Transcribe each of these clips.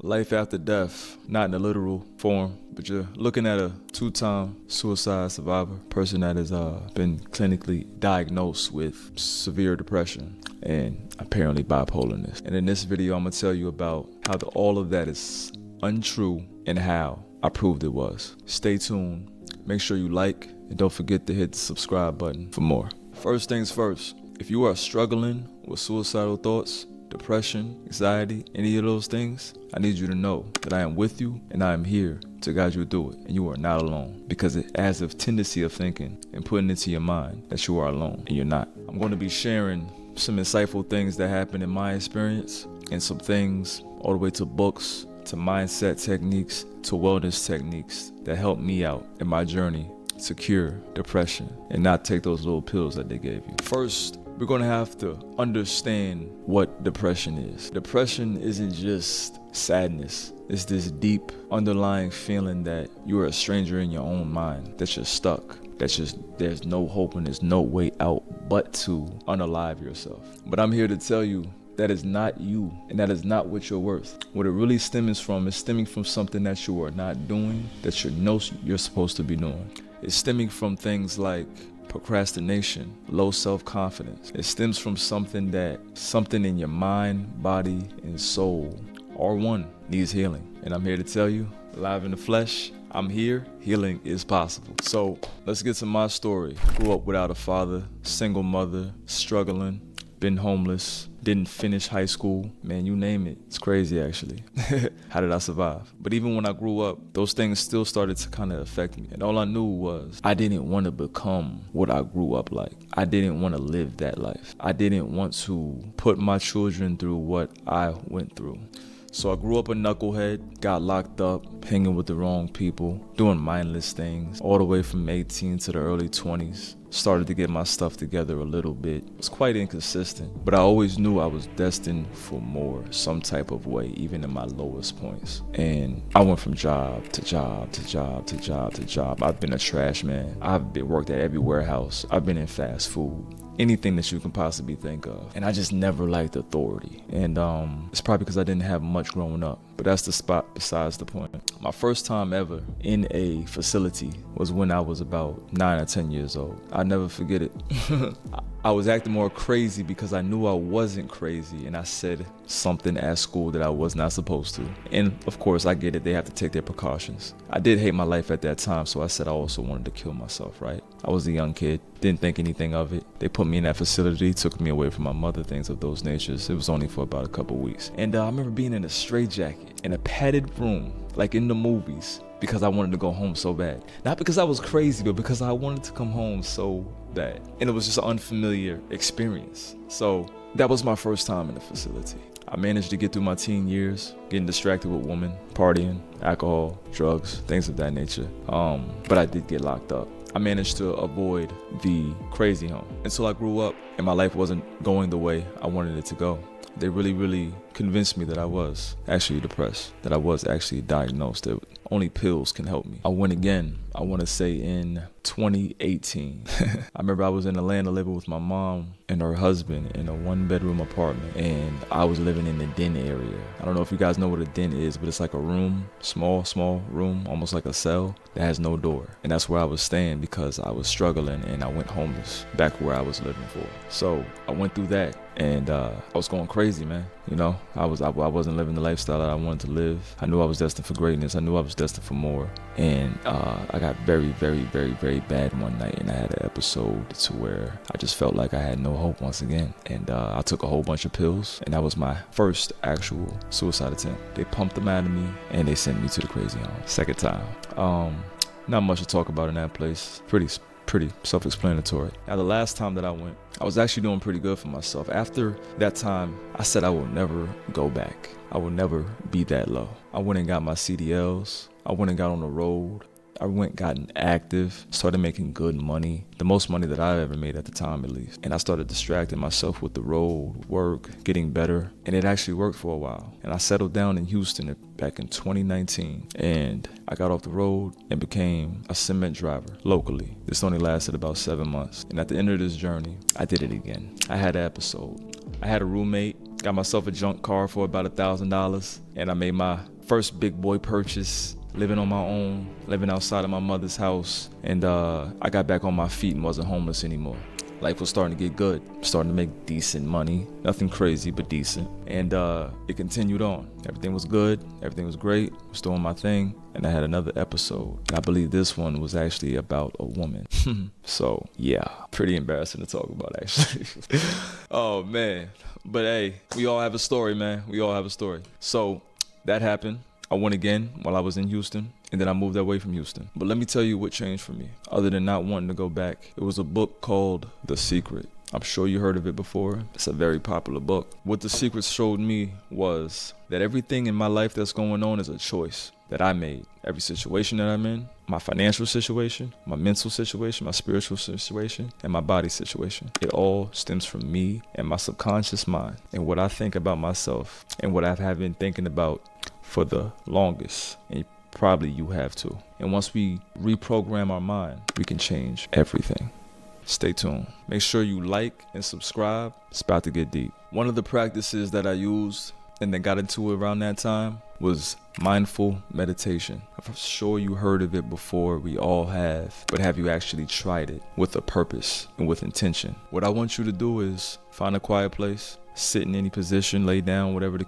life after death, not in a literal form, but you're looking at a 2-time suicide survivor, person that has been clinically diagnosed with severe depression and apparently bipolarness. And in this video, I'm gonna tell you about how all of that is untrue and how I proved it was. Stay tuned, make sure you like, and don't forget to hit the subscribe button for more. First things first, if you are struggling with suicidal thoughts, depression, anxiety, any of those things, I need you to know that I am with you and I am here to guide you through it, and you are not alone, because it has a tendency of thinking and putting into your mind that you are alone, and you're not. I'm going to be sharing some insightful things that happened in my experience, and some things all the way to books, to mindset techniques, to wellness techniques that helped me out in my journey to cure depression and not take those little pills that they gave you. First, we're going to have to understand what depression is. Depression isn't just sadness. It's this deep underlying feeling that you are a stranger in your own mind, that you're stuck, there's no hope and there's no way out but to unalive yourself. But I'm here to tell you that is not you, and that is not what you're worth. What it really stems from is stemming from something that you are not doing, that you know you're supposed to be doing. It's stemming from things like procrastination, low self-confidence. It stems from something in your mind, body, and soul, or one, needs healing. And I'm here to tell you, live in the flesh, I'm here, healing is possible. So let's get to my story. Grew up without a father, single mother, struggling, been homeless, didn't finish high school. Man, you name it. It's crazy, actually. How did I survive? But even when I grew up, those things still started to kind of affect me. And all I knew was I didn't want to become what I grew up like. I didn't want to live that life. I didn't want to put my children through what I went through. So I grew up a knucklehead, got locked up, hanging with the wrong people, doing mindless things, all the way from 18 to the early 20s. Started to get my stuff together a little bit. It was quite inconsistent, but I always knew I was destined for more, some type of way, even in my lowest points. And I went from job to job to job to job to job. I've been a trash man. I've worked at every warehouse. I've been in fast food. Anything that you can possibly think of. And I just never liked authority. And it's probably because I didn't have much growing up. But that's the spot besides the point. My first time ever in a facility was when I was about 9 or 10 years old. I'll never forget it. I was acting more crazy because I knew I wasn't crazy, and I said something at school that I was not supposed to. And of course, I get it, they have to take their precautions. I did hate my life at that time, so I said I also wanted to kill myself, right? I was a young kid, didn't think anything of it. They put me in that facility, took me away from my mother, things of those natures. It was only for about a couple weeks. And I remember being in a straitjacket, in a padded room, like in the movies, because I wanted to go home so bad. Not because I was crazy, but because I wanted to come home so bad. And it was just an unfamiliar experience. So that was my first time in the facility. I managed to get through my teen years, getting distracted with women, partying, alcohol, drugs, things of that nature. But I did get locked up. I managed to avoid the crazy home until I grew up and my life wasn't going the way I wanted it to go. They really convinced me that I was actually depressed, that I was actually diagnosed, that only pills can help me. I went again, I want to say in 2018. I remember I was in Atlanta living with my mom and her husband in a 1-bedroom apartment, and I was living in the den area. I don't know if you guys know what a den is, but it's like a room, small room, almost like a cell that has no door. And that's where I was staying because I was struggling and I went homeless back where I was living for. So I went through that, and I was going crazy, man. You know, I wasn't living the lifestyle that I wanted to live. I knew I was destined for greatness. I knew I was destined for more. And I got very bad one night, and I had an episode to where I just felt like I had no hope once again. And I took a whole bunch of pills, and that was my first actual suicide attempt. They pumped them out of me, and they sent me to the crazy home. Second time. Not much to talk about in that place. Pretty self-explanatory. Now, the last time that I went, I was actually doing pretty good for myself. After that time, I said I will never go back. I will never be that low. I went and got my CDLs. I went and got on the road. I went, gotten active, started making good money, the most money that I ever made at the time, at least. And I started distracting myself with the road, work, getting better. And it actually worked for a while. And I settled down in Houston back in 2019. And I got off the road and became a cement driver locally. This only lasted about 7 months. And at the end of this journey, I did it again. I had an episode. I had a roommate, got myself a junk car for about $1,000. And I made my first big boy purchase, living on my own, living outside of my mother's house. And I got back on my feet and wasn't homeless anymore. Life was starting to get good, starting to make decent money. Nothing crazy, but decent. And it continued on. Everything was good. Everything was great. I was doing my thing. And I had another episode. And I believe this one was actually about a woman. So, yeah, pretty embarrassing to talk about, actually. Oh, man. But hey, we all have a story, man. We all have a story. So that happened. I went again while I was in Houston, and then I moved away from Houston. But let me tell you what changed for me, other than not wanting to go back. It was a book called The Secret. I'm sure you heard of it before. It's a very popular book. What The Secret showed me was that everything in my life that's going on is a choice that I made. Every situation that I'm in, my financial situation, my mental situation, my spiritual situation, and my body situation. It all stems from me and my subconscious mind and what I think about myself and what I have been thinking about for the longest, and probably you have too. And once we reprogram our mind, we can change everything. Stay tuned. Make sure you like and subscribe. It's about to get deep. One of the practices that I used and then got into around that time was mindful meditation. I'm sure you heard of it before, we all have, but have you actually tried it with a purpose and with intention? What I want you to do is find a quiet place, sit in any position, lay down, whatever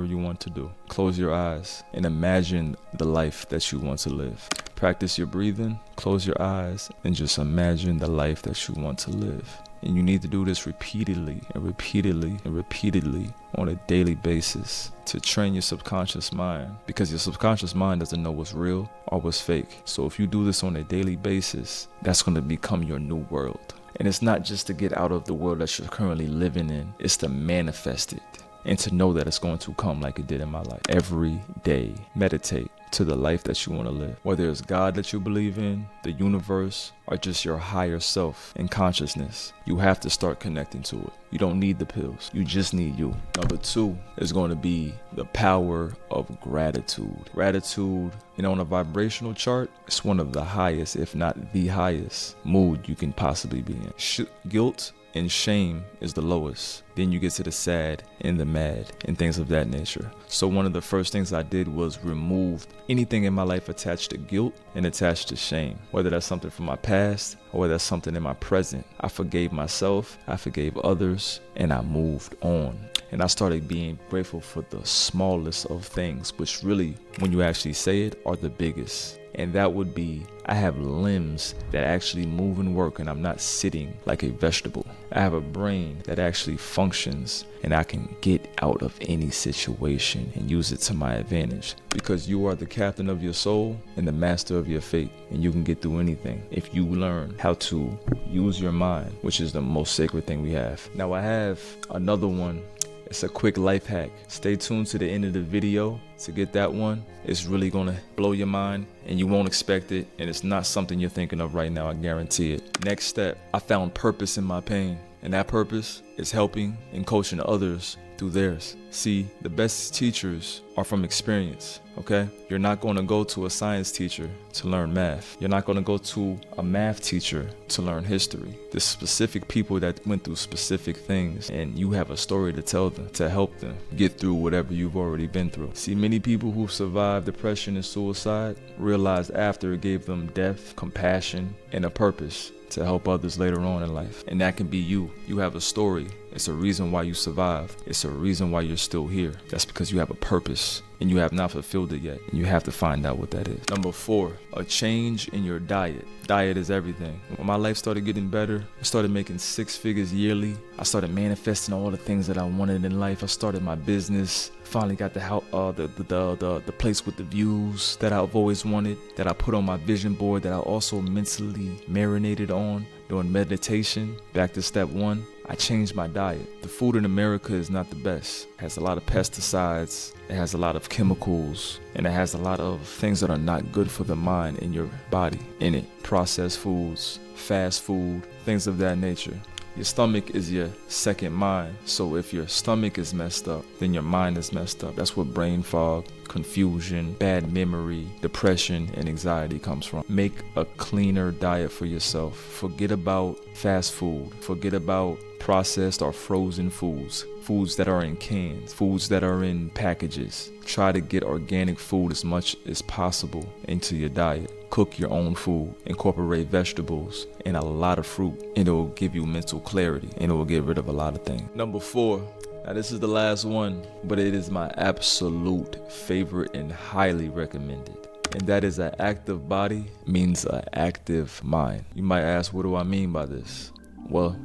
you want to do. Close your eyes and imagine the life that you want to live. Practice your breathing, close your eyes, and just imagine the life that you want to live. And you need to do this repeatedly and repeatedly and repeatedly on a daily basis to train your subconscious mind, because your subconscious mind doesn't know what's real or what's fake. So if you do this on a daily basis, that's going to become your new world. And it's not just to get out of the world that you're currently living in, it's to manifest it and to know that it's going to come like it did in my life. Every day, meditate to the life that you want to live. Whether it's God that you believe in, the universe, or just your higher self and consciousness, you have to start connecting to it. You don't need the pills. You just need you. Number 2 is going to be the power of gratitude. Gratitude, on a vibrational chart, it's one of the highest, if not the highest mood you can possibly be in. Guilt and shame is the lowest. Then you get to the sad and the mad and things of that nature. So one of the first things I did was remove anything in my life attached to guilt and attached to shame, whether that's something from my past or whether that's something in my present. I forgave myself, I forgave others, and I moved on. And I started being grateful for the smallest of things, which really, when you actually say it, are the biggest. And that would be, I have limbs that actually move and work, and I'm not sitting like a vegetable. I have a brain that actually functions, and I can get out of any situation and use it to my advantage. Because you are the captain of your soul and the master of your fate, and you can get through anything if you learn how to use your mind, which is the most sacred thing we have. Now I have another one. It's a quick life hack. Stay tuned to the end of the video to get that one. It's really gonna blow your mind and you won't expect it, and it's not something you're thinking of right now, I guarantee it. Next step, I found purpose in my pain, and that purpose is helping and coaching others through theirs. See, the best teachers are from experience, okay? You're not going to go to a science teacher to learn math. You're not going to go to a math teacher to learn history. There's specific people that went through specific things, and you have a story to tell them to help them get through whatever you've already been through. See, many people who survived depression and suicide realized after it gave them depth, compassion, and a purpose to help others later on in life. And that can be you. You have a story. It's a reason why you survived. It's a reason why you're still here. That's because you have a purpose and you have not fulfilled it yet. And you have to find out what that is. Number 4, a change in your diet. Diet is everything. When my life started getting better, I started making 6 figures yearly. I started manifesting all the things that I wanted in life. I started my business. Finally got the place with the views that I've always wanted, that I put on my vision board, that I also mentally marinated on during meditation. Back to step 1, I changed my diet. The food in America is not the best. It has a lot of pesticides, it has a lot of chemicals, and it has a lot of things that are not good for the mind and your body in it. Processed foods, fast food, things of that nature. Your stomach is your second mind. So if your stomach is messed up, then your mind is messed up. That's what brain fog, confusion, bad memory, depression, and anxiety comes from. Make a cleaner diet for yourself. Forget about fast food. Forget about processed or frozen foods. Foods that are in cans, foods that are in packages. Try to get organic food as much as possible into your diet. Cook your own food, incorporate vegetables and a lot of fruit, and it will give you mental clarity and it will get rid of a lot of things. Number 4, now this is the last one, but it is my absolute favorite and highly recommended. And that is an active body means an active mind. You might ask, what do I mean by this? Well,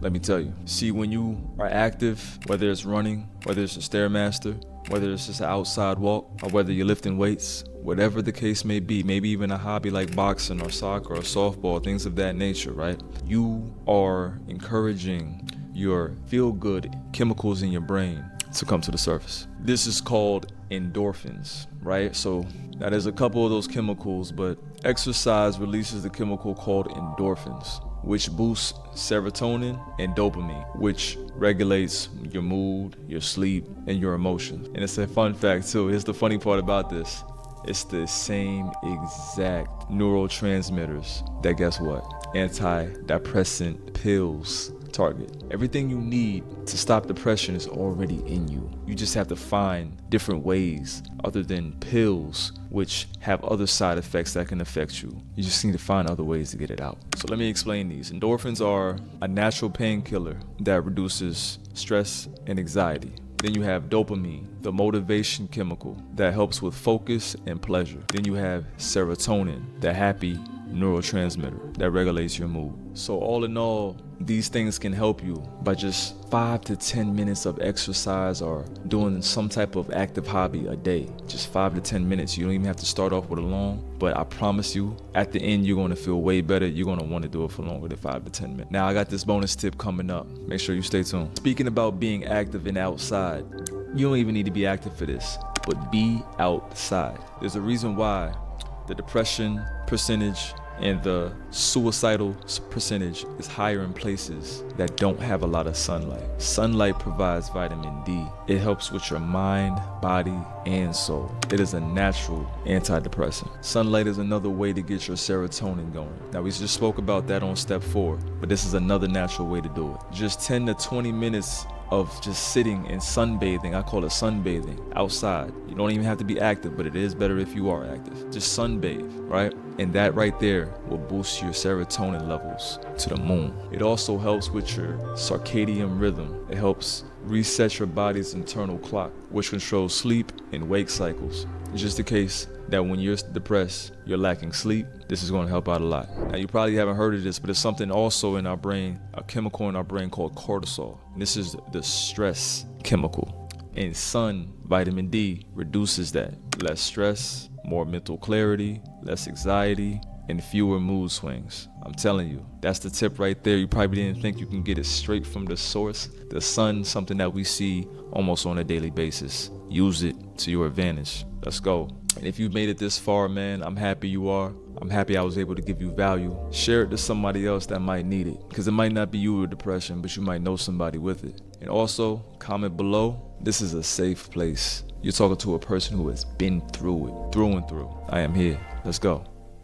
let me tell you. See, when you are active, whether it's running, whether it's a Stairmaster, whether it's just an outside walk, or whether you're lifting weights, whatever the case may be, maybe even a hobby like boxing or soccer or softball, things of that nature, right? You are encouraging your feel-good chemicals in your brain to come to the surface. This is called endorphins, right? So now there's a couple of those chemicals, but exercise releases the chemical called endorphins, which boosts serotonin and dopamine, which regulates your mood, your sleep, and your emotions. And it's a fun fact too. Here's the funny part about this. It's the same exact neurotransmitters that, guess what? Antidepressant pills target. Everything you need to stop depression is already in you. You just have to find different ways other than pills, which have other side effects that can affect you. You just need to find other ways to get it out. So let me explain these. Endorphins are a natural painkiller that reduces stress and anxiety. Then you have dopamine, the motivation chemical that helps with focus and pleasure. Then you have serotonin, the happy neurotransmitter that regulates your mood. So all in all, these things can help you by just 5 to 10 minutes of exercise or doing some type of active hobby a day. Just 5 to 10 minutes. You don't even have to start off with a long, but I promise you, at the end, you're going to feel way better. You're going to want to do it for longer than 5 to 10 minutes. Now, I got this bonus tip coming up. Make sure you stay tuned. Speaking about being active and outside, you don't even need to be active for this, but be outside. There's a reason why the depression percentage and the suicidal percentage is higher in places that don't have a lot of sunlight. Sunlight provides vitamin D. It helps with your mind, body, and soul. It is a natural antidepressant. Sunlight is another way to get your serotonin going. Now, we just spoke about that on step 4, but this is another natural way to do it. Just 10 to 20 minutes of just sitting and sunbathing. I call it sunbathing outside. You don't even have to be active, but it is better if you are active. Just sunbathe, right? And that right there will boost your serotonin levels to the moon. It also helps with your circadian rhythm. It helps reset your body's internal clock, which controls sleep and wake cycles. It's just the case that when you're depressed, you're lacking sleep, this is going to help out a lot. Now, you probably haven't heard of this, but there's something also in our brain, a chemical in our brain called cortisol. And this is the stress chemical. And sun, vitamin D, reduces that. Less stress, more mental clarity, less anxiety, and fewer mood swings. I'm telling you, that's the tip right there. You probably didn't think you can get it straight from the source. The sun, something that we see almost on a daily basis. Use it to your advantage. Let's go. And if you've made it this far, man, I'm happy you are. I'm happy I was able to give you value. Share it to somebody else that might need it, because it might not be you with depression, but you might know somebody with it. And also, comment below. This is a safe place. You're talking to a person who has been through it, through and through. I am here. Let's go.